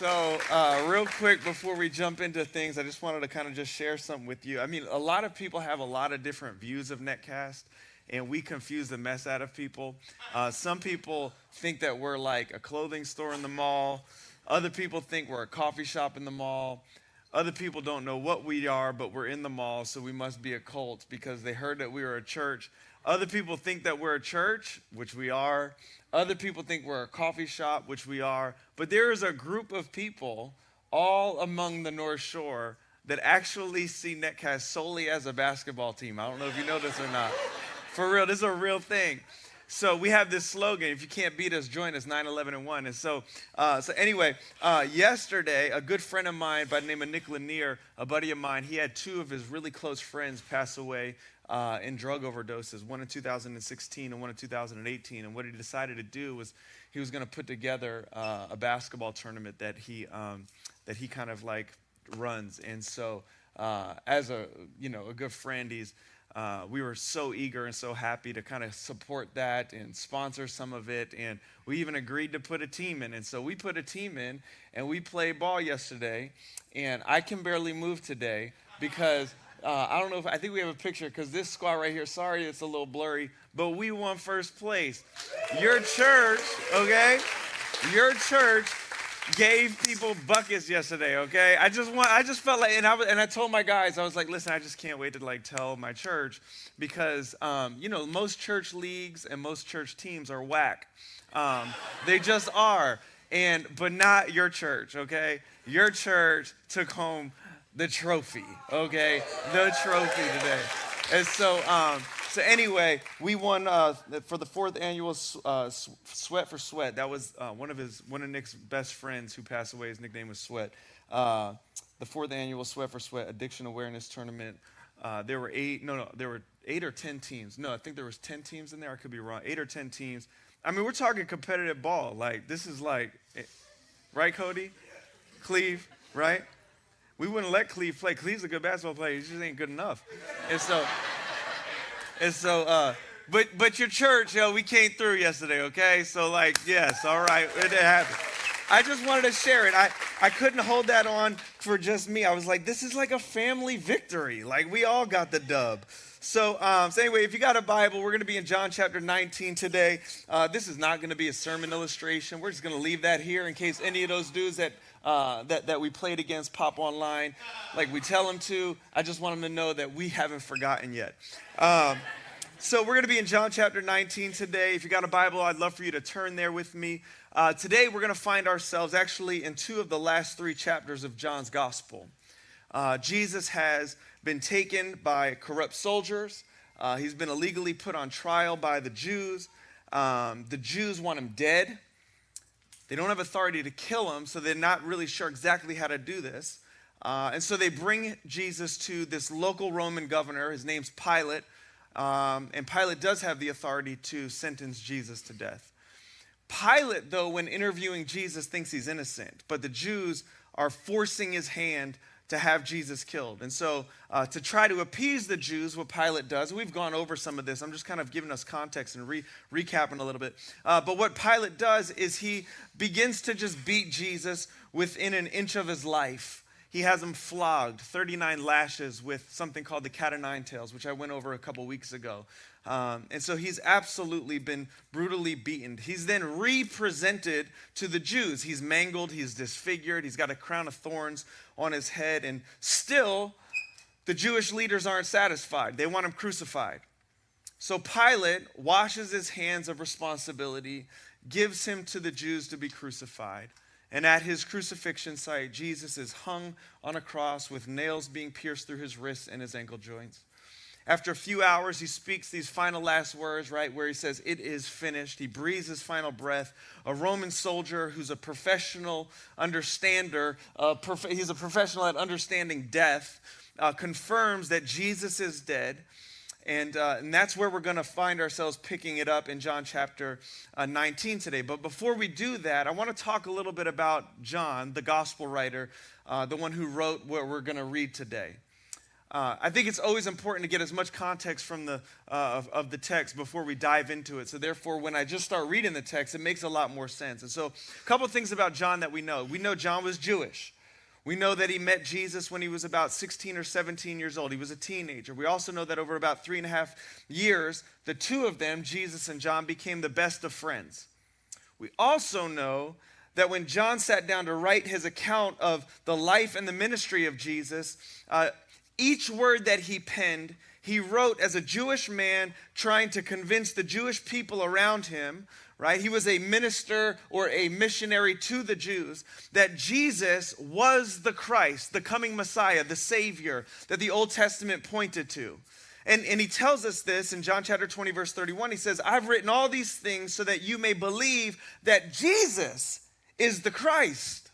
Real quick before we jump into things, I just wanted to kind of just share something with you. I mean, a lot of people have a lot of different views of Netcast, and we confuse the mess out of people. Some people think that we're like a clothing store in the mall. Other people think we're a coffee shop in the mall. Other people don't know what we are, but we're in the mall, so we must be a cult because they heard that we were a church. Other people think that we're a church, which we are. Other people think we're a coffee shop, which we are. But there is a group of people all among the North Shore that actually see Netcast solely as a basketball team. I don't know if you know this or not. For real, this is a real thing. So we have this slogan, if you can't beat us, join us, 9-11-1. And so anyway, yesterday, a good friend of mine by the name of Nick Lanier, a buddy of mine, he had two of his really close friends pass away in drug overdoses, one in 2016 and one in 2018. And what he decided to do was he was going to put together a basketball tournament that he kind of like runs. And so as a good friend, we were so eager and so happy to kind of support that and sponsor some of it. And we even agreed to put a team in. And so we put a team in and we played ball yesterday. And I can barely move today because I don't know I think we have a picture because this squad right here, sorry it's a little blurry, but we won first place. Your church, okay? Your church gave people buckets yesterday, okay? I just felt like, and I told my guys, I was like, listen, I just can't wait to like tell my church because, most church leagues and most church teams are whack. They just are, but not your church, okay? Your church took home the trophy, okay? The trophy today. And so we won for the fourth annual Sweat for Sweat. That was one of Nick's best friends who passed away. His nickname was Sweat. The fourth annual Sweat for Sweat Addiction Awareness Tournament. There were 8 or 10 teams. No, I think there was 10 teams in there. I could be wrong. 8 or 10 teams. I mean, we're talking competitive ball. Like, this is like, right, Cody? Cleve, right? We wouldn't let Cleve play. Cleve's a good basketball player. He just ain't good enough. But your church, we came through yesterday, okay? So yes, all right, it happened. I just wanted to share it. I couldn't hold that on for just me. I was like, this is like a family victory. Like, we all got the dub. So anyway, if you got a Bible, we're going to be in John chapter 19 today. This is not going to be a sermon illustration. We're just going to leave that here in case any of those dudes that we played against pop online, like we tell them to. I just want them to know that we haven't forgotten yet. So we're going to be in John chapter 19 today. If you got a Bible, I'd love for you to turn there with me. Today we're going to find ourselves actually in 2 of the last 3 chapters of John's gospel. Jesus has been taken by corrupt soldiers. He's been illegally put on trial by the Jews. The Jews want him dead. They don't have authority to kill him, so they're not really sure exactly how to do this. And so they bring Jesus to this local Roman governor. His name's Pilate. And Pilate does have the authority to sentence Jesus to death. Pilate, though, when interviewing Jesus, thinks he's innocent. But the Jews are forcing his hand to have Jesus killed. And so to try to appease the Jews, what Pilate does, we've gone over some of this. I'm just kind of giving us context and recapping a little bit. But what Pilate does is he begins to just beat Jesus within an inch of his life. He has him flogged, 39 lashes with something called the cat o' nine tails, which I went over a couple weeks ago. And so he's absolutely been brutally beaten. He's then represented to the Jews. He's mangled, he's disfigured, he's got a crown of thorns on his head, and still the Jewish leaders aren't satisfied. They want him crucified. So Pilate washes his hands of responsibility, gives him to the Jews to be crucified. And at his crucifixion site, Jesus is hung on a cross with nails being pierced through his wrists and his ankle joints. After a few hours, he speaks these final last words, right, where he says, "It is finished." He breathes his final breath. A Roman soldier who's a professional understander, he's a professional at understanding death, confirms that Jesus is dead. And that's where we're going to find ourselves picking it up in John chapter 19 today. But before we do that, I want to talk a little bit about John, the gospel writer, the one who wrote what we're going to read today. I think it's always important to get as much context from of the text before we dive into it. So therefore, when I just start reading the text, it makes a lot more sense. And so a couple of things about John that we know. We know John was Jewish. We know that he met Jesus when he was about 16 or 17 years old. He was a teenager. We also know that over about 3.5 years, the two of them, Jesus and John, became the best of friends. We also know that when John sat down to write his account of the life and the ministry of Jesus, each word that he penned, he wrote as a Jewish man trying to convince the Jewish people around him, right? He was a minister or a missionary to the Jews, that Jesus was the Christ, the coming Messiah, the Savior that the Old Testament pointed to. And he tells us this in John chapter 20, verse 31. He says, I've written all these things so that you may believe that Jesus is the Christ,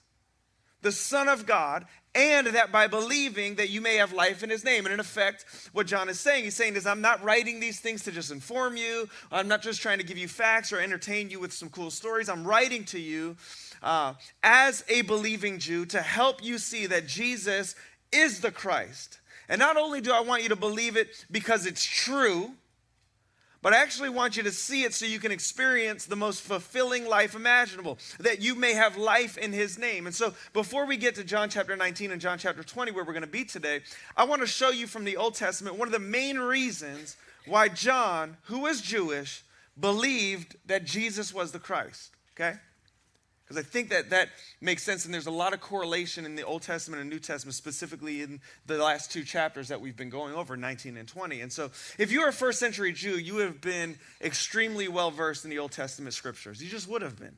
the Son of God, and that by believing that you may have life in his name. And in effect, what John is saying, he's saying is, I'm not writing these things to just inform you. I'm not just trying to give you facts or entertain you with some cool stories. I'm writing to you as a believing Jew to help you see that Jesus is the Christ. And not only do I want you to believe it because it's true, but I actually want you to see it so you can experience the most fulfilling life imaginable, that you may have life in his name. And so before we get to John chapter 19 and John chapter 20, where we're going to be today, I want to show you from the Old Testament one of the main reasons why John, who was Jewish, believed that Jesus was the Christ, okay? Because I think that makes sense, and there's a lot of correlation in the Old Testament and New Testament, specifically in the last two chapters that we've been going over, 19 and 20. And so if you're a first century Jew, you have been extremely well versed in the Old Testament scriptures. You just would have been.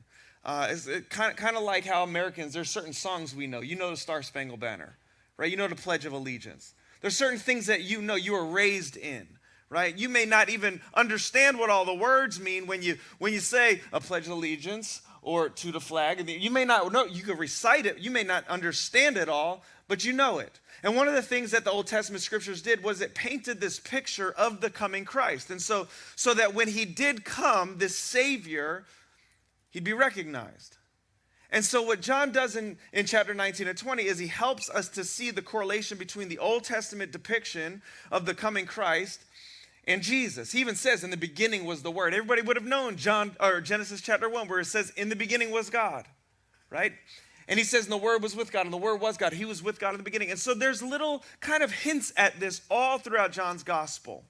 It's kind of like how Americans, there's certain songs we know. You know the Star Spangled Banner, right? You know the Pledge of Allegiance. There's certain things that you know you were raised in. Right? You may not even understand what all the words mean when you say a pledge of allegiance or to the flag. You may not know, you could recite it, you may not understand it all, but you know it. And one of the things that the Old Testament scriptures did was it painted this picture of the coming Christ. And so that when he did come, this Savior, he'd be recognized. And so what John does in chapter 19 and 20 is he helps us to see the correlation between the Old Testament depiction of the coming Christ and Jesus. He even says, in the beginning was the Word. Everybody would have known Genesis chapter 1, where it says, in the beginning was God, right? And he says, and the Word was with God, and the Word was God. He was with God in the beginning. And so there's little kind of hints at this all throughout John's gospel.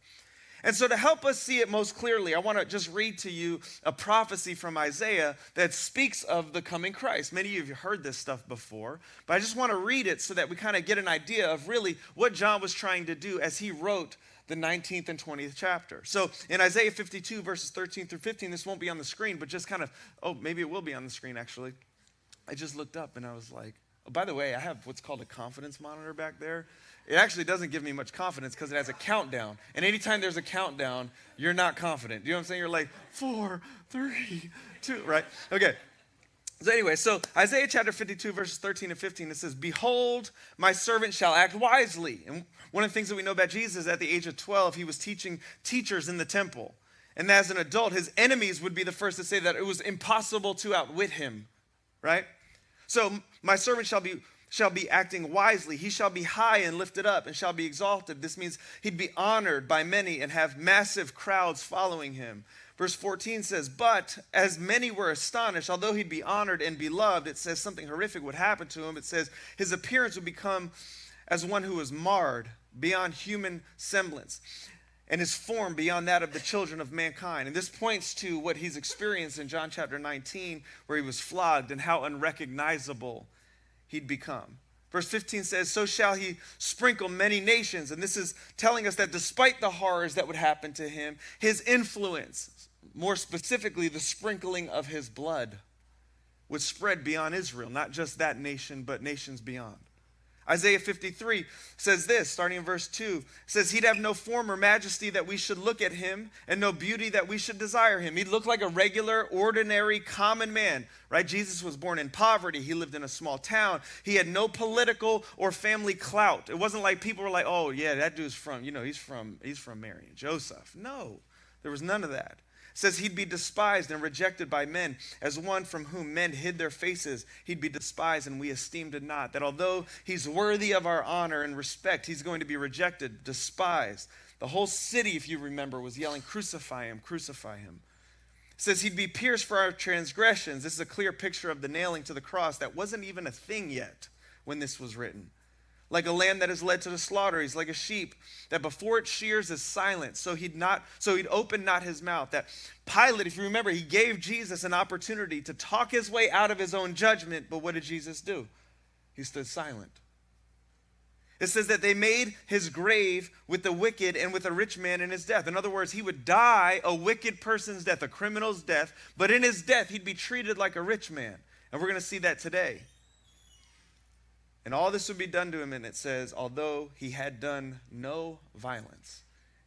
And so to help us see it most clearly, I want to just read to you a prophecy from Isaiah that speaks of the coming Christ. Many of you have heard this stuff before, but I just want to read it so that we kind of get an idea of really what John was trying to do as he wrote the 19th and 20th chapter. So in Isaiah 52, verses 13 through 15, this won't be on the screen, but just kind of, maybe it will be on the screen actually. I just looked up and I was like, oh, by the way, I have what's called a confidence monitor back there. It actually doesn't give me much confidence because it has a countdown. And anytime there's a countdown, you're not confident. You know what I'm saying? You're like, 4, 3, 2, right? Okay. So anyway, so Isaiah chapter 52, verses 13 and 15, it says, behold, my servant shall act wisely. And one of the things that we know about Jesus is at the age of 12, he was teaching teachers in the temple. And as an adult, his enemies would be the first to say that it was impossible to outwit him, right? So my servant shall be acting wisely. He shall be high and lifted up and shall be exalted. This means he'd be honored by many and have massive crowds following him. Verse 14 says, but as many were astonished, although he'd be honored and beloved, it says something horrific would happen to him. It says his appearance would become as one who was marred beyond human semblance, and his form beyond that of the children of mankind. And this points to what he's experienced in John chapter 19, where he was flogged and how unrecognizable he'd become. Verse 15 says, so shall he sprinkle many nations. And this is telling us that despite the horrors that would happen to him, his influence, more specifically the sprinkling of his blood, would spread beyond Israel, not just that nation, but nations beyond. Isaiah 53 says this, starting in verse 2, says he'd have no form or majesty that we should look at him, and no beauty that we should desire him. He'd look like a regular, ordinary, common man, right? Jesus was born in poverty. He lived in a small town. He had no political or family clout. It wasn't like people were like, oh yeah, that dude's from, he's from Mary and Joseph. No, there was none of that. says he'd be despised and rejected by men, as one from whom men hid their faces. He'd be despised and we esteemed him not. That although he's worthy of our honor and respect, he's going to be rejected, despised. The whole city, if you remember, was yelling, crucify him, crucify him. It says he'd be pierced for our transgressions. This is a clear picture of the nailing to the cross. That wasn't even a thing yet when this was written. Like a lamb that is led to the slaughter, he's like a sheep that before it shears is silent, so he'd open not his mouth. That Pilate, if you remember, he gave Jesus an opportunity to talk his way out of his own judgment, but what did Jesus do? He stood silent. It says that they made his grave with the wicked and with a rich man in his death. In other words, he would die a wicked person's death, a criminal's death, but in his death, he'd be treated like a rich man. And we're going to see that today. And all this would be done to him, and it says, although he had done no violence.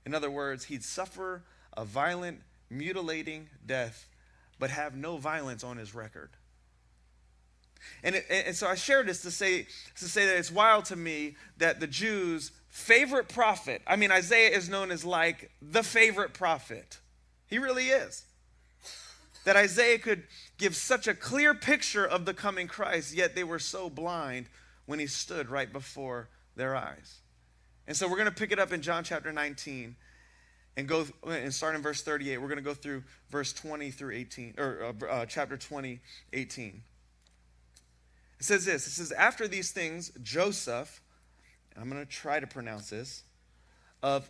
In other words, he'd suffer a violent, mutilating death, but have no violence on his record. And so I share this to say that it's wild to me that the Jews' favorite prophet, Isaiah is known as like the favorite prophet. He really is. That Isaiah could give such a clear picture of the coming Christ, yet they were so blind when he stood right before their eyes. And so we're going to pick it up in John chapter 19 and start in verse 38. We're going to go through verse 20 through 18, or chapter 20, 18. It says this. It says, after these things, Joseph, I'm going to try to pronounce this, of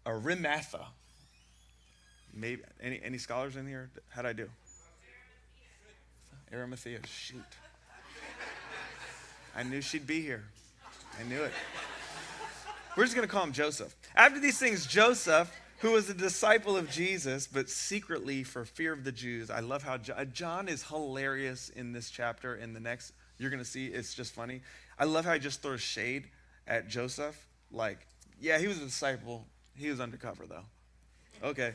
Arimatha. Maybe any scholars in here? How'd I do? Arimathea. Shoot. I knew she'd be here. I knew it. We're just going to call him Joseph. After these things, Joseph, who was a disciple of Jesus, but secretly for fear of the Jews. I love how John is hilarious in this chapter. In the next, you're going to see, it's just funny. I love how he just throws shade at Joseph. Like, yeah, he was a disciple. He was undercover, though. Okay.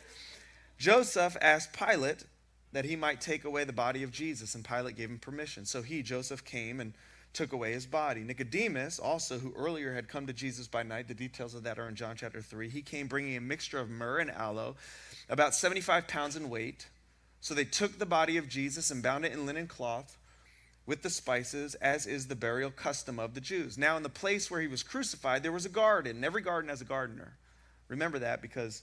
Joseph asked Pilate that he might take away the body of Jesus, and Pilate gave him permission. So Joseph, came and took away his body. Nicodemus, also, who earlier had come to Jesus by night, the details of that are in John chapter 3. He came bringing a mixture of myrrh and aloe, about 75 pounds in weight. So they took the body of Jesus and bound it in linen cloth with the spices, as is the burial custom of the Jews. Now, in the place where he was crucified, there was a garden, and every garden has a gardener. Remember that, because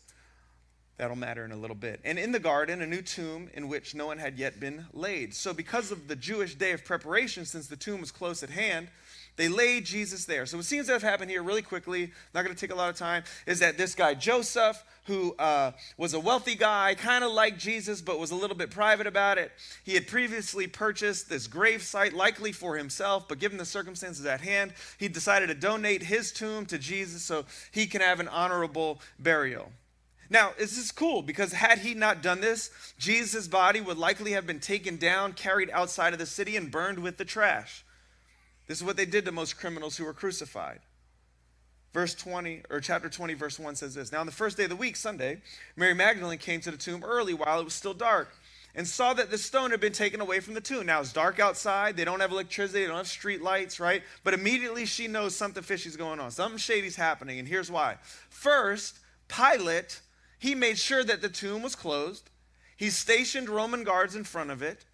that'll matter in a little bit. And in the garden, a new tomb in which no one had yet been laid. So because of the Jewish day of preparation, since the tomb was close at hand, they laid Jesus there. So what seems to have happened here really quickly, not going to take a lot of time, is that this guy Joseph, who was a wealthy guy, kind of like Jesus, but was a little bit private about it. He had previously purchased this grave site, likely for himself, but given the circumstances at hand, he decided to donate his tomb to Jesus so he can have an honorable burial. Now, this is cool, because had he not done this, Jesus' body would likely have been taken down, carried outside of the city, and burned with the trash. This is what they did to most criminals who were crucified. Chapter 20, verse 1 says this. Now, on the first day of the week, Sunday, Mary Magdalene came to the tomb early while it was still dark and saw that the stone had been taken away from the tomb. Now, it's dark outside. They don't have electricity. They don't have street lights, right? But immediately she knows something fishy's going on. Something shady's happening, and here's why. First, Pilate, he made sure that the tomb was closed. He stationed Roman guards in front of it,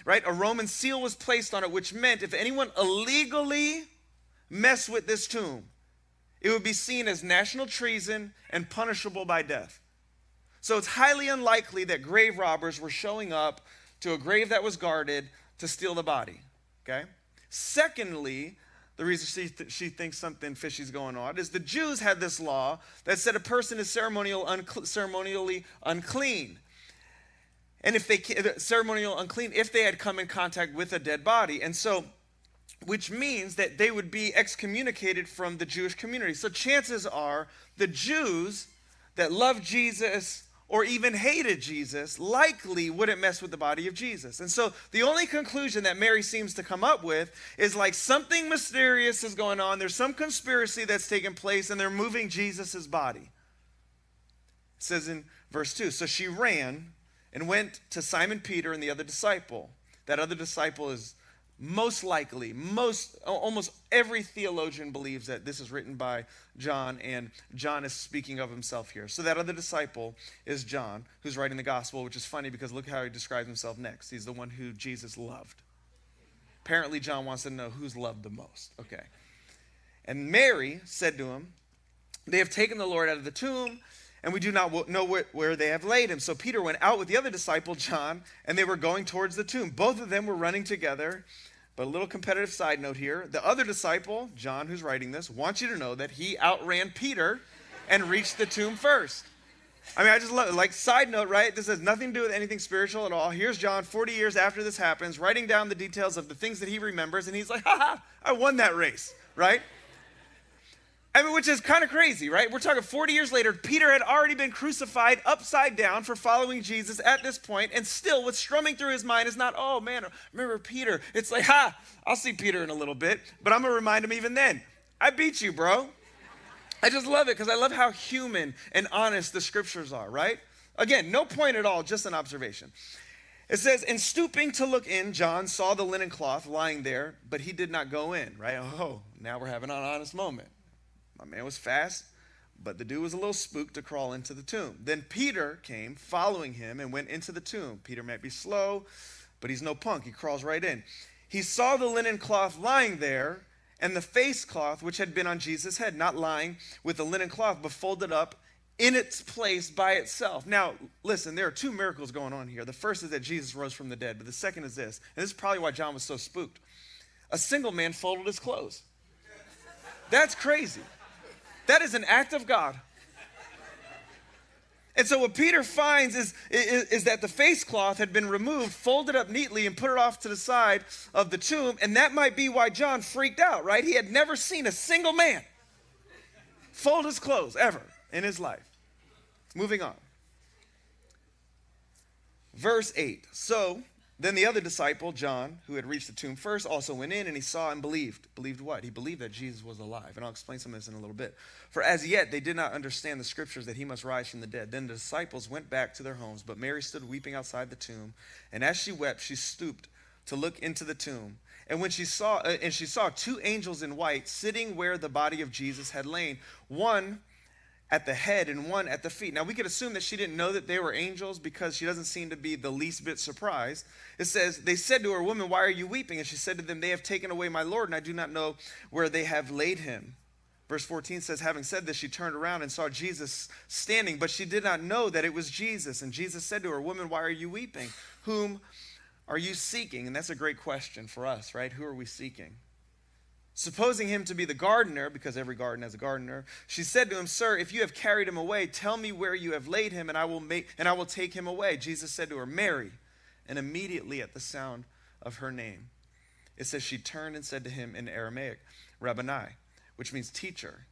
right? A Roman seal was placed on it, which meant if anyone illegally messed with this tomb, it would be seen as national treason and punishable by death. So it's highly unlikely that grave robbers were showing up to a grave that was guarded to steal the body, okay? Secondly, the reason she thinks something fishy's going on is the Jews had this law that said a person is ceremonially unclean. And if they had come in contact with a dead body. And so, which means that they would be excommunicated from the Jewish community. So chances are the Jews that loved Jesus or even hated Jesus likely wouldn't mess with the body of Jesus. And so the only conclusion that Mary seems to come up with is like something mysterious is going on. There's some conspiracy that's taking place and they're moving Jesus's body. It says in verse 2, so she ran and went to Simon Peter and the other disciple. That other disciple is most likely, almost every theologian believes that this is written by John, and John is speaking of himself here. So that other disciple is John, who's writing the gospel, which is funny because look how he describes himself next. He's the one who Jesus loved. Apparently, John wants to know who's loved the most. Okay. And Mary said to him, "They have taken the Lord out of the tomb, and we do not know where they have laid him." So Peter went out with the other disciple, John, and they were going towards the tomb. Both of them were running together. But a little competitive side note here. The other disciple, John, who's writing this, wants you to know that he outran Peter and reached the tomb first. I mean, I just love it. Like, side note, right? This has nothing to do with anything spiritual at all. Here's John, 40 years after this happens, writing down the details of the things that he remembers, and he's like, I won that race, right? I mean, which is kind of crazy, right? We're talking 40 years later. Peter had already been crucified upside down for following Jesus at this point, and still what's strumming through his mind is not, oh man, remember Peter. It's like, I'll see Peter in a little bit, but I'm going to remind him even then, I beat you, bro. I just love it because I love how human and honest the scriptures are, right? Again, no point at all, just an observation. It says, "In stooping to look in, John saw the linen cloth lying there, but he did not go in," right? Oh, now we're having an honest moment. My man was fast, but the dude was a little spooked to crawl into the tomb. Then Peter came, following him, and went into the tomb. Peter might be slow, but he's no punk. He crawls right in. He saw the linen cloth lying there, and the face cloth which had been on Jesus' head, not lying with the linen cloth, but folded up in its place by itself. Now, listen, there are two miracles going on here. The first is that Jesus rose from the dead, but the second is this, and this is probably why John was so spooked. A single man folded his clothes. That's crazy. That is an act of God. And so what Peter finds is that the face cloth had been removed, folded up neatly, and put it off to the side of the tomb. And that might be why John freaked out, right? He had never seen a single man fold his clothes ever in his life. Moving on. Verse 8. So then the other disciple, John, who had reached the tomb first, also went in, and he saw and believed. Believed what? He believed that Jesus was alive. And I'll explain some of this in a little bit. For as yet they did not understand the scriptures that he must rise from the dead. Then the disciples went back to their homes, but Mary stood weeping outside the tomb. And as she wept, she stooped to look into the tomb. And when she saw two angels in white sitting where the body of Jesus had lain, one at the head and one at the feet. Now, we could assume that she didn't know that they were angels because she doesn't seem to be the least bit surprised. It says, they said to her, "Woman, why are you weeping?" And she said to them, "They have taken away my Lord, and I do not know where they have laid him." Verse 14 says, having said this, she turned around and saw Jesus standing, but she did not know that it was Jesus. And Jesus said to her, "Woman, why are you weeping? Whom are you seeking?" And that's a great question for us, right? Who are we seeking? Supposing him to be the gardener, because every garden has a gardener, she said to him, "Sir, if you have carried him away, tell me where you have laid him, and I will take him away." Jesus said to her, "Mary." And immediately at the sound of her name, it says she turned and said to him in Aramaic, "Rabboni," which means teacher.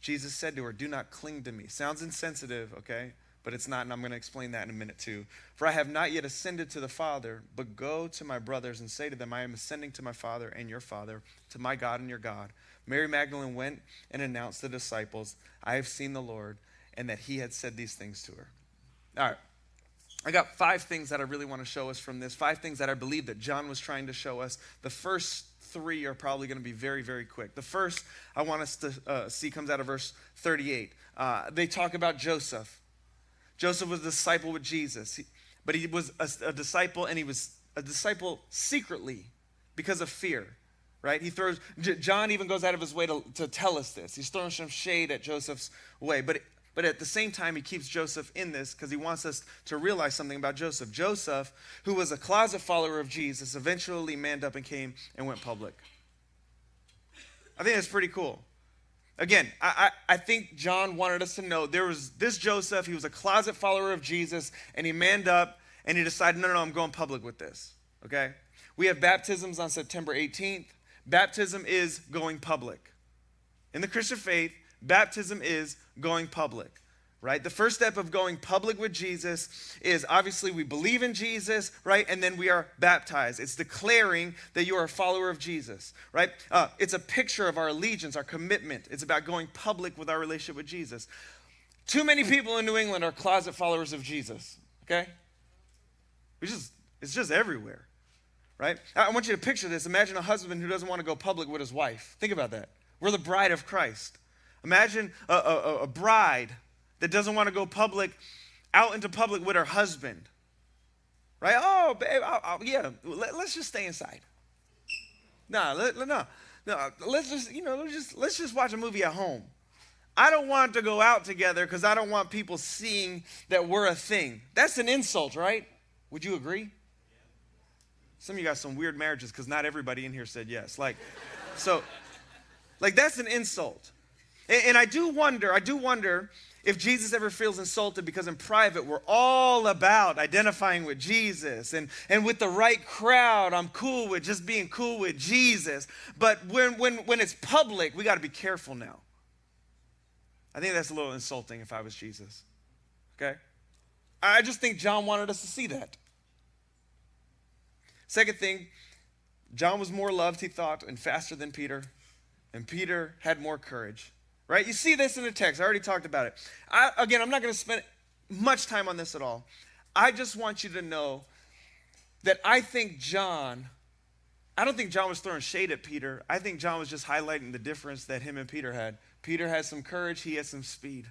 Jesus said to her, "Do not cling to me." Sounds insensitive, okay? But it's not, and I'm going to explain that in a minute too. "For I have not yet ascended to the Father, but go to my brothers and say to them, I am ascending to my Father and your Father, to my God and your God." Mary Magdalene went and announced to the disciples, "I have seen the Lord," and that he had said these things to her. All right. I got 5 things that I really want to show us from this, 5 things that I believe that John was trying to show us. The first 3 are probably going to be very, very quick. The first I want us to see comes out of verse 38. They talk about Joseph. Joseph was a disciple with Jesus, but he was a disciple, and he was a disciple secretly because of fear, right? John even goes out of his way to tell us this. He's throwing some shade at Joseph's way, but at the same time, he keeps Joseph in this because he wants us to realize something about Joseph. Joseph, who was a closet follower of Jesus, eventually manned up and came and went public. I think that's pretty cool. Again, I think John wanted us to know there was this Joseph. He was a closet follower of Jesus, and he manned up, and he decided, no, I'm going public with this, okay? We have baptisms on September 18th. Baptism is going public. In the Christian faith, baptism is going public, right? The first step of going public with Jesus is obviously we believe in Jesus, right? And then we are baptized. It's declaring that you are a follower of Jesus, right? It's a picture of our allegiance, our commitment. It's about going public with our relationship with Jesus. Too many people in New England are closet followers of Jesus, okay? It's just everywhere. right? I want you to picture this. Imagine a husband who doesn't want to go public with his wife. Think about that. We're the bride of Christ. Imagine a bride that doesn't want to go out into public with her husband, right? Oh, babe, yeah, let's just stay inside. No, let's just watch a movie at home. I don't want to go out together because I don't want people seeing that we're a thing. That's an insult, right? Would you agree? Some of you got some weird marriages because not everybody in here said yes. That's an insult. And I do wonder if Jesus ever feels insulted because in private we're all about identifying with Jesus and with the right crowd. I'm cool with just being cool with Jesus. But when it's public, we got to be careful now. I think that's a little insulting if I was Jesus. Okay? I just think John wanted us to see that. Second thing, John was more loved, he thought, and faster than Peter. And Peter had more courage. Right? You see this in the text. I already talked about it. I'm not going to spend much time on this at all. I just want you to know that I don't think John was throwing shade at Peter. I think John was just highlighting the difference that him and Peter had. Peter had some courage. He had some speed.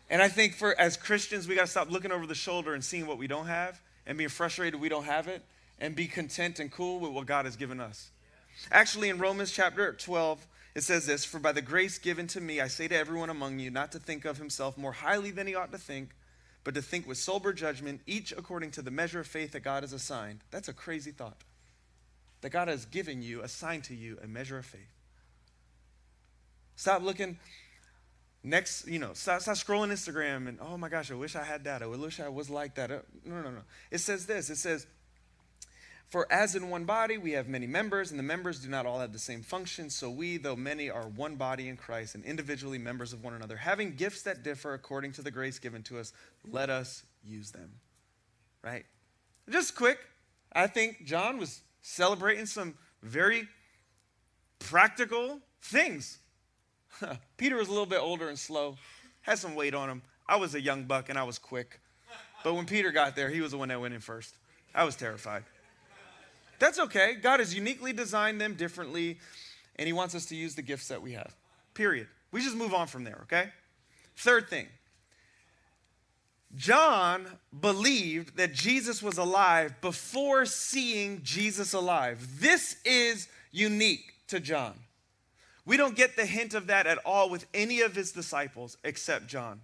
And I think as Christians, we got to stop looking over the shoulder and seeing what we don't have and being frustrated we don't have it and be content and cool with what God has given us. Actually, in Romans chapter 12, it says this, "For by the grace given to me, I say to everyone among you, not to think of himself more highly than he ought to think, but to think with sober judgment, each according to the measure of faith that God has assigned." That's a crazy thought. That God has given you, assigned to you, a measure of faith. Stop looking stop scrolling Instagram and, oh my gosh, I wish I had that. I wish I was like that. No. It says this. It says, "For as in one body we have many members, and the members do not all have the same function, so we, though many, are one body in Christ, and individually members of one another. Having gifts that differ according to the grace given to us, let us use them." Right? Just quick, I think John was celebrating some very practical things. Peter was a little bit older and slow, had some weight on him. I was a young buck and I was quick. But when Peter got there, he was the one that went in first. I was terrified. That's okay. God has uniquely designed them differently, and he wants us to use the gifts that we have. Period. We just move on from there, okay? Third thing. John believed that Jesus was alive before seeing Jesus alive. This is unique to John. We don't get the hint of that at all with any of his disciples except John.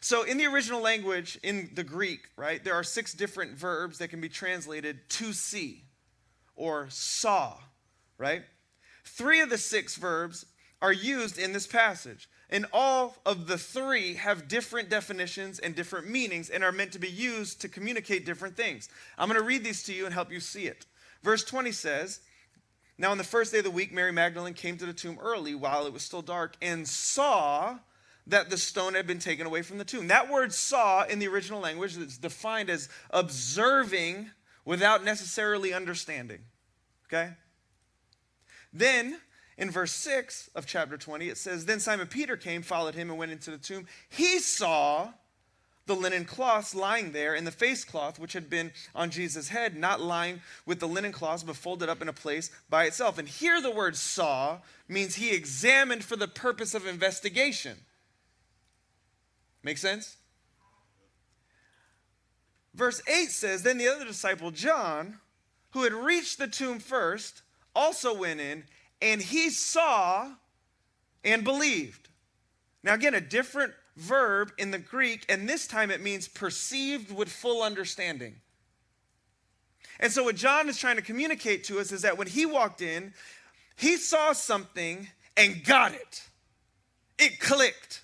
So in the original language, in the Greek, right, there are 6 different verbs that can be translated to see or saw, right? 3 of the 6 verbs are used in this passage. And all of the 3 have different definitions and different meanings and are meant to be used to communicate different things. I'm going to read these to you and help you see it. Verse 20 says, "Now on the first day of the week, Mary Magdalene came to the tomb early while it was still dark and saw that the stone had been taken away from the tomb." That word "saw" in the original language is defined as observing without necessarily understanding. Okay? Then in verse 6 of chapter 20, it says, "Then Simon Peter came, followed him, and went into the tomb. He saw the linen cloths lying there, and the face cloth which had been on Jesus' head, not lying with the linen cloths, but folded up in a place by itself." And here the word "saw" means he examined for the purpose of investigation. Make sense? Verse 8 says, "Then the other disciple, John, who had reached the tomb first, also went in, and he saw and believed." Now again, a different verb in the Greek, and this time it means perceived with full understanding. And so what John is trying to communicate to us is that when he walked in, he saw something and got it. It clicked.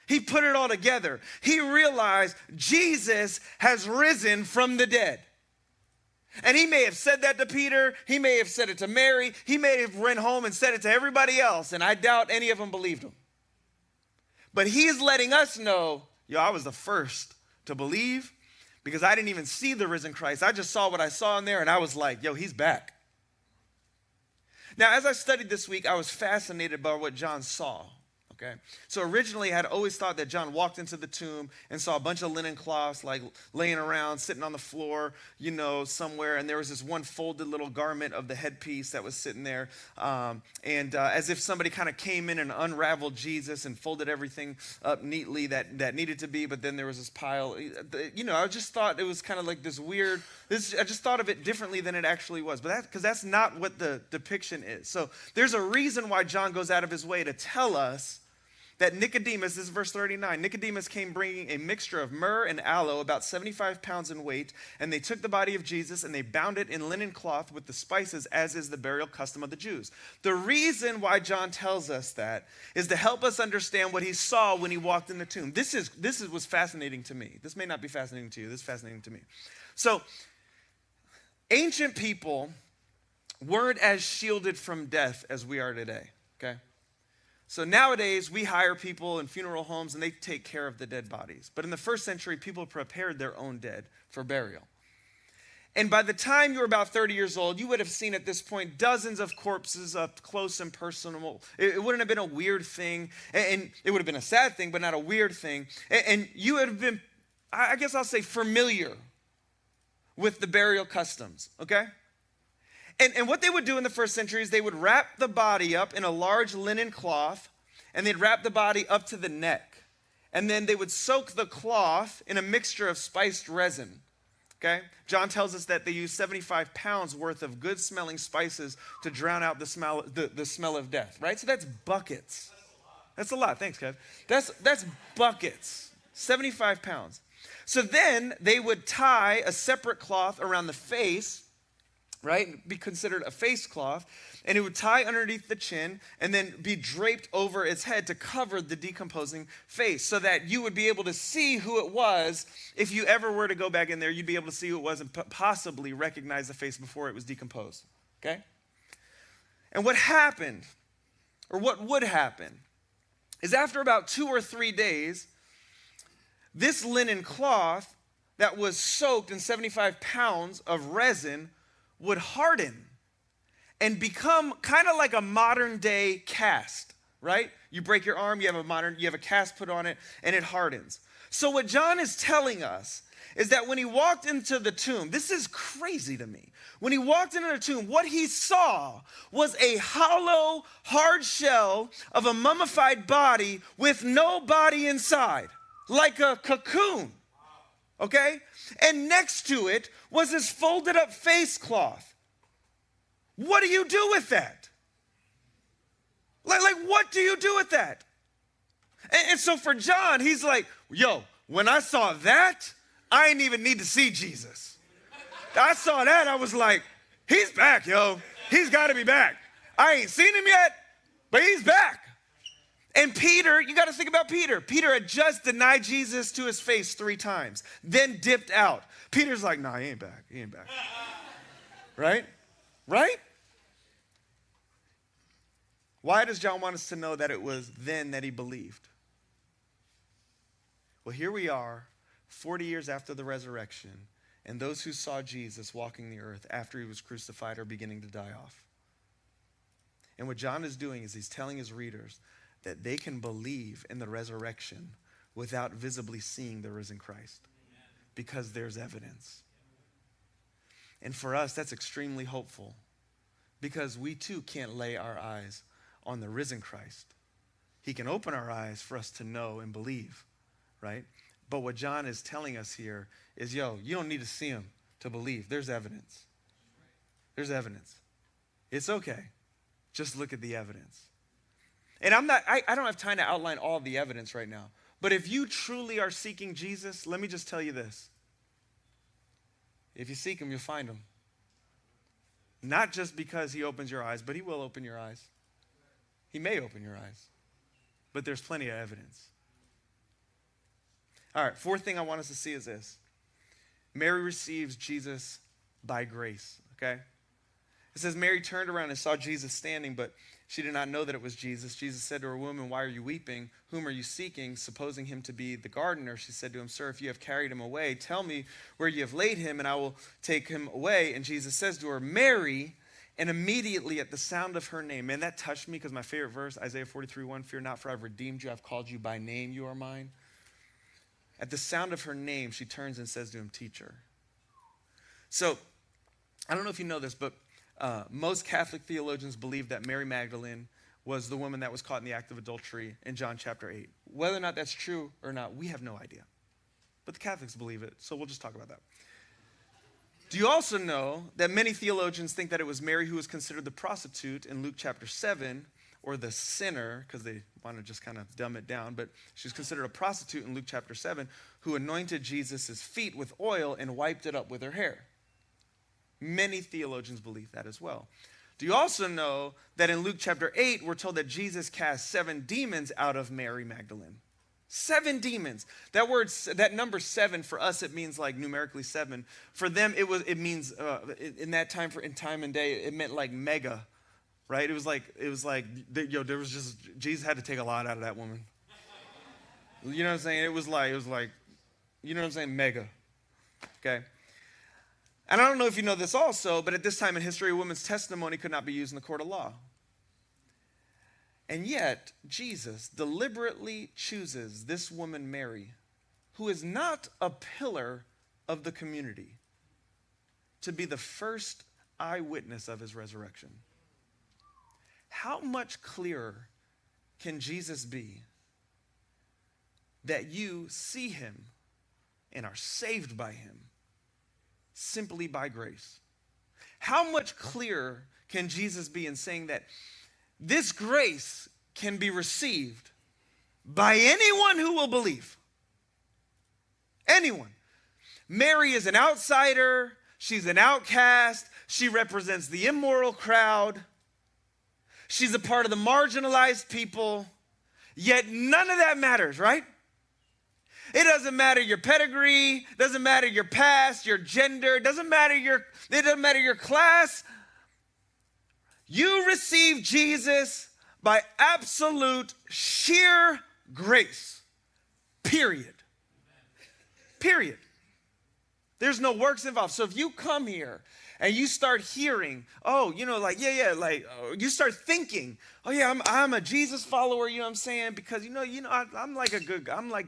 He put it all together. He realized Jesus has risen from the dead. And he may have said that to Peter. He may have said it to Mary. He may have run home and said it to everybody else. And I doubt any of them believed him. But he's letting us know, I was the first to believe because I didn't even see the risen Christ. I just saw what I saw in there and I was like, he's back. Now, as I studied this week, I was fascinated by what John saw. Okay, so originally I had always thought that John walked into the tomb and saw a bunch of linen cloths like laying around, sitting on the floor, somewhere, and there was this one folded little garment of the headpiece that was sitting there, and as if somebody kind of came in and unraveled Jesus and folded everything up neatly that needed to be, but then there was this pile. I just thought it was kind of like this weird. I just thought of it differently than it actually was, but because that's not what the depiction is. So there's a reason why John goes out of his way to tell us that Nicodemus, this is verse 39, Nicodemus came bringing a mixture of myrrh and aloe, about 75 pounds in weight, and they took the body of Jesus and they bound it in linen cloth with the spices, as is the burial custom of the Jews. The reason why John tells us that is to help us understand what he saw when he walked in the tomb. This was fascinating to me. This may not be fascinating to you. This is fascinating to me. So, ancient people weren't as shielded from death as we are today, okay? So nowadays, we hire people in funeral homes and they take care of the dead bodies. But in the first century, people prepared their own dead for burial. And by the time you were about 30 years old, you would have seen at this point dozens of corpses up close and personal. It wouldn't have been a weird thing. And it would have been a sad thing, but not a weird thing. And you would have been, I guess I'll say, familiar with the burial customs, okay? And what they would do in the first century is they would wrap the body up in a large linen cloth, and they'd wrap the body up to the neck. And then they would soak the cloth in a mixture of spiced resin, okay? John tells us that they used 75 pounds worth of good-smelling spices to drown out the smell of death, right? So that's buckets. That's a lot. Thanks, Kev. That's buckets, 75 pounds. So then they would tie a separate cloth around the face, right? Be considered a face cloth, and it would tie underneath the chin and then be draped over its head to cover the decomposing face so that you would be able to see who it was. If you ever were to go back in there, you'd be able to see who it was and possibly recognize the face before it was decomposed, okay? And what happened, or what would happen, is after about 2 or 3 days, this linen cloth that was soaked in 75 pounds of resin would harden and become kind of like a modern day cast, right? You break your arm, you have a cast put on it, and it hardens. So what John is telling us is that when he walked into the tomb, this is crazy to me. When he walked into the tomb, what he saw was a hollow, hard shell of a mummified body with no body inside, like a cocoon. Okay? And next to it was this folded up face cloth. What do you do with that? Like what do you do with that? And so for John, he's like, yo, when I saw that, I didn't even need to see Jesus. I saw that, I was like, he's back, yo. He's got to be back. I ain't seen him yet, but he's back. And Peter, you got to think about Peter. Peter had just denied Jesus to his face 3 times, then dipped out. Peter's like, nah, he ain't back. He ain't back. Right? Right? Why does John want us to know that it was then that he believed? Well, here we are, 40 years after the resurrection, and those who saw Jesus walking the earth after he was crucified are beginning to die off. And what John is doing is he's telling his readers that they can believe in the resurrection without visibly seeing the risen Christ, because there's evidence. And for us, that's extremely hopeful, because we too can't lay our eyes on the risen Christ. He can open our eyes for us to know and believe, right? But what John is telling us here is, yo, you don't need to see him to believe. There's evidence. There's evidence. It's okay. Just look at the evidence. And I don't have time to outline all of the evidence right now. But if you truly are seeking Jesus, let me just tell you this. If you seek him, you'll find him. Not just because he opens your eyes, but he will open your eyes. He may open your eyes. But there's plenty of evidence. All right, 4th thing I want us to see is this. Mary receives Jesus by grace, okay? It says Mary turned around and saw Jesus standing, but she did not know that it was Jesus. Jesus said to her, woman, why are you weeping? Whom are you seeking? Supposing him to be the gardener, she said to him, sir, if you have carried him away, tell me where you have laid him, and I will take him away. And Jesus says to her, Mary. And immediately at the sound of her name, man, that touched me because my favorite verse, Isaiah 43:1, fear not, for I've redeemed you, I've called you by name, you are mine. At the sound of her name, she turns and says to him, teacher. So, I don't know if you know this, but most Catholic theologians believe that Mary Magdalene was the woman that was caught in the act of adultery in John chapter 8. Whether or not that's true or not, we have no idea. But the Catholics believe it, so we'll just talk about that. Do you also know that many theologians think that it was Mary who was considered the prostitute in Luke chapter 7, or the sinner, because they want to just kind of dumb it down, but she's considered a prostitute in Luke chapter 7, who anointed Jesus' feet with oil and wiped it up with her hair. Many theologians believe that as well. Do you also know that in Luke chapter 8, we're told that Jesus cast 7 demons out of Mary Magdalene? 7 demons. That word, that number 7, for us, it means like numerically 7. For them, it means, in that time, in time and day, it meant like mega, right? It was like, there was just, Jesus had to take a lot out of that woman. You know what I'm saying? It was like, you know what I'm saying? Mega. Okay? And I don't know if you know this also, but at this time in history, a woman's testimony could not be used in the court of law. And yet, Jesus deliberately chooses this woman, Mary, who is not a pillar of the community, to be the first eyewitness of his resurrection. How much clearer can Jesus be that you see him and are saved by him simply by grace? How much clearer can Jesus be in saying that this grace can be received by anyone who will believe? Anyone. Mary is an outsider. She's an outcast. She represents the immoral crowd. She's a part of the marginalized people. Yet none of that matters, right? It doesn't matter your pedigree, doesn't matter your past, your gender, it doesn't matter your class. You receive Jesus by absolute sheer grace. Period. Period. There's no works involved. So if you come here and you start hearing, you start thinking, I'm a Jesus follower, you know what I'm saying? Because, I'm like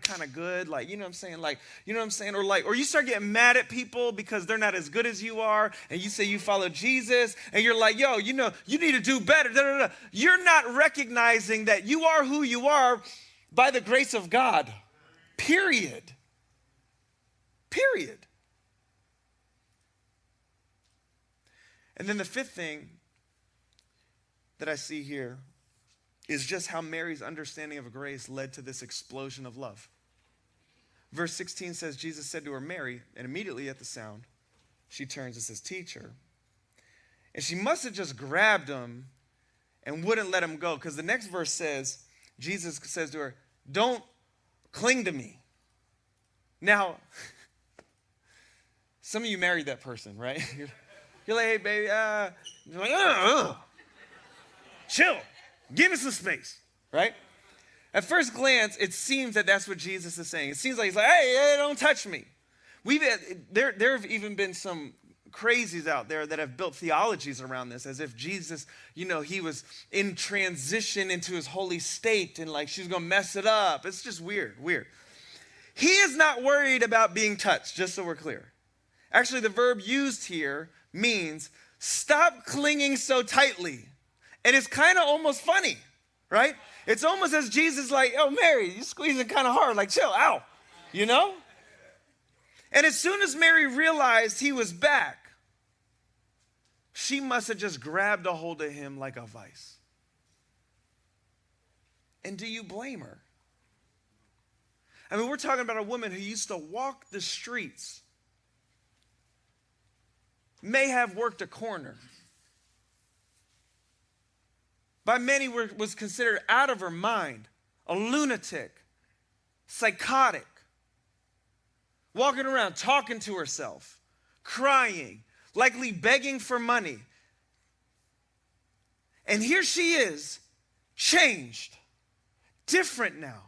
kind of good, like, you know what I'm saying? Like, you know what I'm saying? Or you start getting mad at people because they're not as good as you are, and you say you follow Jesus, and you're like, you need to do better. Da, da, da. You're not recognizing that you are who you are by the grace of God. Period. Period. And then the fifth thing that I see here is just how Mary's understanding of grace led to this explosion of love. Verse 16 says, Jesus said to her, Mary, and immediately at the sound, she turns and says, teacher. And she must have just grabbed him and wouldn't let him go, because the next verse says, Jesus says to her, don't cling to me. Now, some of you married that person, right? You're like, hey, baby, you're like, chill. Give me some space, right? At first glance, it seems that that's what Jesus is saying. It seems like he's like, hey, don't touch me. There have even been some crazies out there that have built theologies around this, as if Jesus, he was in transition into his holy state and like she's going to mess it up. It's just weird. He is not worried about being touched, just so we're clear. Actually, the verb used here means stop clinging so tightly. And it's kind of almost funny, right? It's almost as Jesus like, oh, Mary, you're squeezing kind of hard, like chill, ow, And as soon as Mary realized he was back, she must have just grabbed a hold of him like a vice. And do you blame her? I mean, we're talking about a woman who used to walk the streets, may have worked a corner. By many was considered out of her mind, a lunatic, psychotic, walking around talking to herself, crying, likely begging for money. And here she is, changed, different now.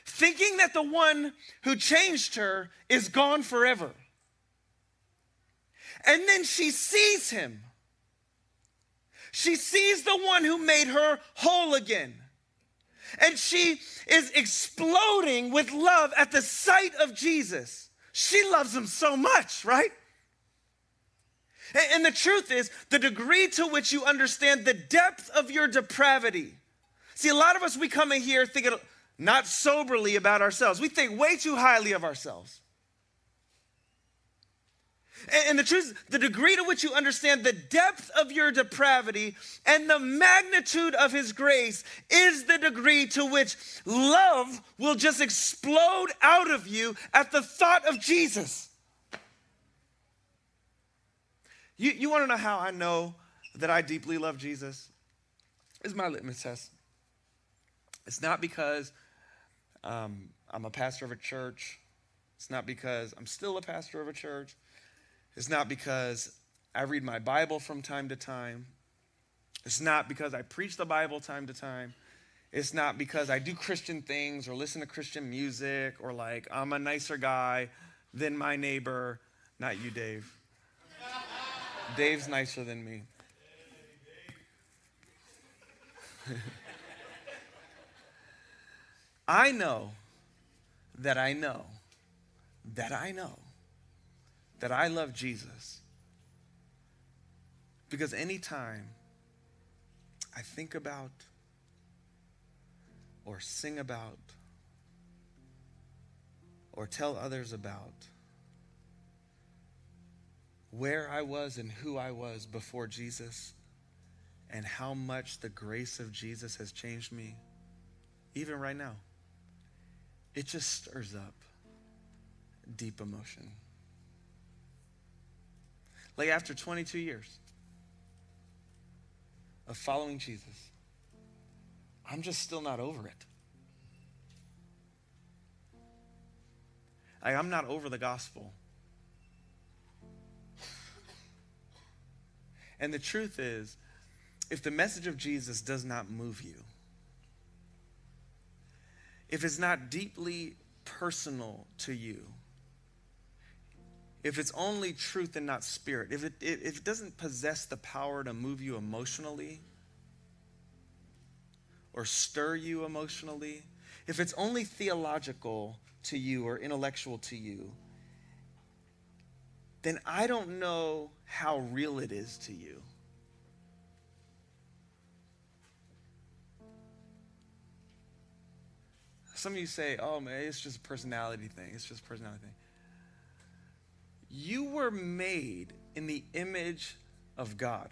Thinking that the one who changed her is gone forever. And then she sees him. She sees the one who made her whole again. And she is exploding with love at the sight of Jesus. She loves him so much, right? And the truth is, the degree to which you understand the depth of your depravity. See, a lot of us, we come in here thinking not soberly about ourselves. We think way too highly of ourselves. And the truth is, the degree to which you understand the depth of your depravity and the magnitude of his grace is the degree to which love will just explode out of you at the thought of Jesus. You want to know how I know that I deeply love Jesus? It's my litmus test. It's not because I'm a pastor of a church. It's not because I'm still a pastor of a church. It's not because I read my Bible from time to time. It's not because I preach the Bible time to time. It's not because I do Christian things or listen to Christian music or like I'm a nicer guy than my neighbor. Not you, Dave. Dave's nicer than me. I know that I know that I know that I love Jesus because anytime I think about or sing about or tell others about where I was and who I was before Jesus and how much the grace of Jesus has changed me, even right now, it just stirs up deep emotion. Like after 22 years of following Jesus, I'm just still not over it. I'm not over the gospel. And the truth is, if the message of Jesus does not move you, if it's not deeply personal to you, if it's only truth and not spirit, if it doesn't possess the power to move you emotionally or stir you emotionally, if it's only theological to you or intellectual to you, then I don't know how real it is to you. Some of you say, oh man, it's just a personality thing. It's just a personality thing. You were made in the image of God,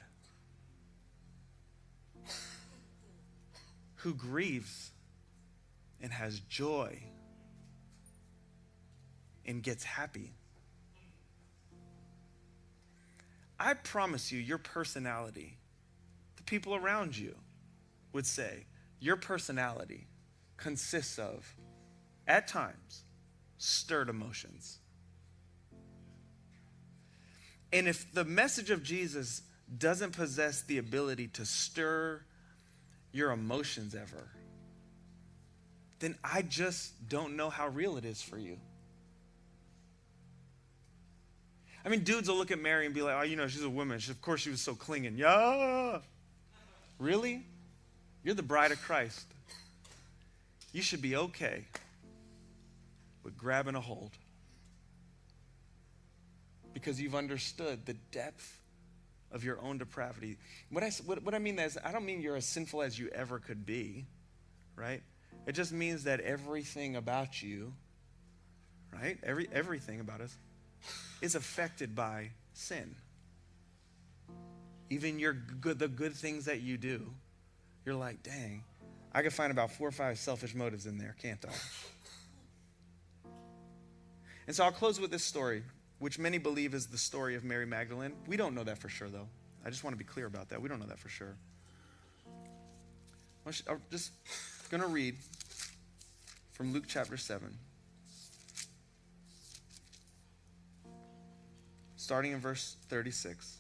who grieves and has joy and gets happy. I promise you, your personality, the people around you would say, your personality consists of, at times, stirred emotions. And if the message of Jesus doesn't possess the ability to stir your emotions ever, then I just don't know how real it is for you. I mean, dudes will look at Mary and be like, oh, you know, she's a woman. Of course she was so clinging. Yeah. Really? You're the bride of Christ. You should be okay with grabbing a hold, because you've understood the depth of your own depravity. What I mean is, I don't mean you're as sinful as you ever could be, right? It just means that everything about you, right? Everything about us is affected by sin. Even the good things that you do, you're like, dang, I could find about 4 or 5 selfish motives in there, can't I? And so I'll close with this story, which many believe is the story of Mary Magdalene. We don't know that for sure, though. I just want to be clear about that. We don't know that for sure. I'm just going to read from Luke chapter 7. Starting in verse 36.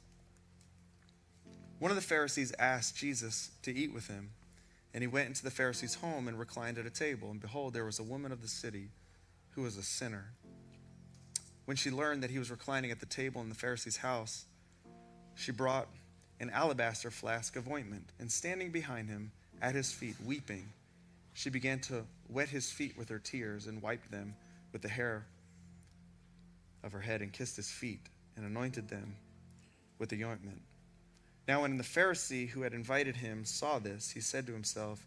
One of the Pharisees asked Jesus to eat with him, and he went into the Pharisee's home and reclined at a table. And behold, there was a woman of the city who was a sinner. When she learned that he was reclining at the table in the Pharisee's house, she brought an alabaster flask of ointment, and standing behind him at his feet, weeping, she began to wet his feet with her tears and wiped them with the hair of her head and kissed his feet and anointed them with the ointment. Now when the Pharisee who had invited him saw this, he said to himself,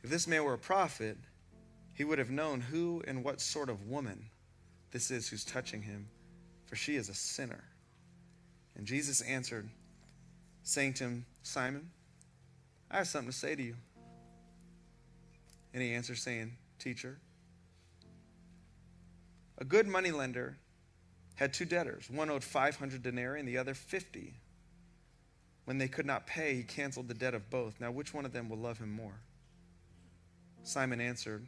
if this man were a prophet, he would have known who and what sort of woman this is who's touching him, for she is a sinner. And Jesus answered, saying to him, Simon, I have something to say to you. And he answered, saying, Teacher, a good moneylender had two debtors. One owed 500 denarii and the other 50. When they could not pay, he canceled the debt of both. Now which one of them will love him more? Simon answered,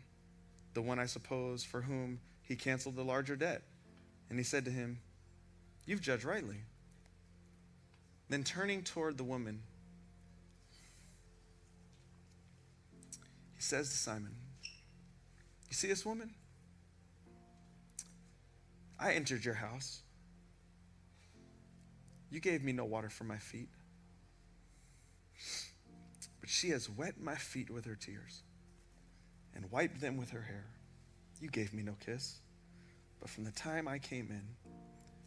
the one, I suppose, for whom he canceled the larger debt. And he said to him, you've judged rightly. Then turning toward the woman, he says to Simon, you see this woman? I entered your house. You gave me no water for my feet, but she has wet my feet with her tears and wiped them with her hair. You gave me no kiss, but from the time I came in,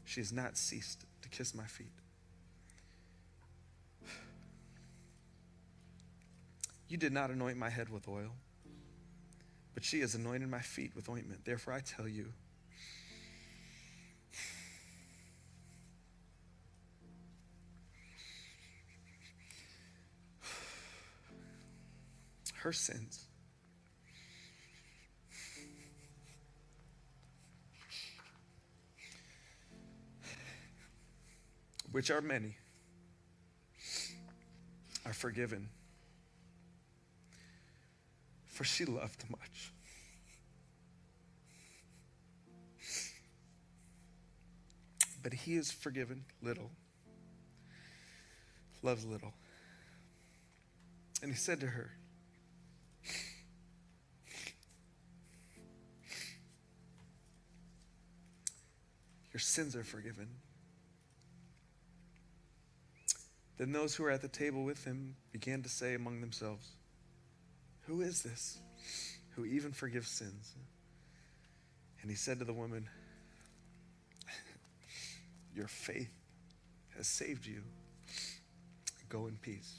she has not ceased to kiss my feet. You did not anoint my head with oil, but she has anointed my feet with ointment. Therefore I tell you, her sins, which are many, are forgiven. For she loved much. But he is forgiven little, loves little. And he said to her, your sins are forgiven. Then those who were at the table with him began to say among themselves, who is this who even forgives sins? And he said to the woman, your faith has saved you. Go in peace.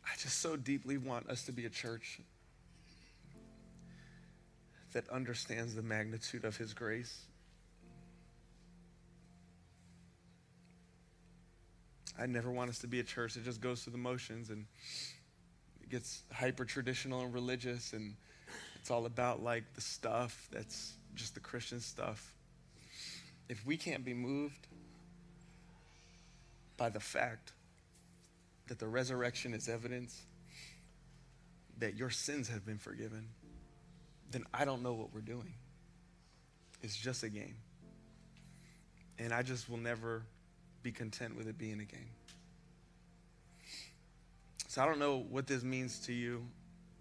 I just so deeply want us to be a church that understands the magnitude of his grace. I never want us to be a church that just goes through the motions and gets hyper traditional and religious, and it's all about like the stuff that's just the Christian stuff. If we can't be moved by the fact that the resurrection is evidence that your sins have been forgiven, then I don't know what we're doing. It's just a game. And I just will never be content with it being a game. So I don't know what this means to you.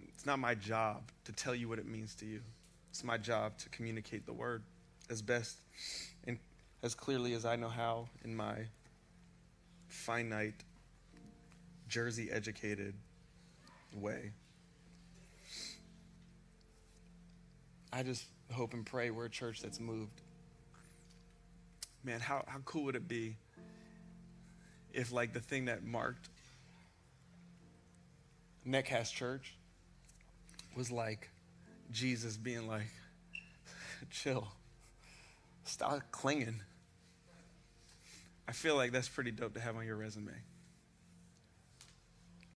It's not my job to tell you what it means to you. It's my job to communicate the word as best and as clearly as I know how in my finite, Jersey-educated way. I just hope and pray we're a church that's moved. Man, how cool would it be if like the thing that marked Netcast Church was like Jesus being like, chill, stop clinging. I feel like that's pretty dope to have on your resume.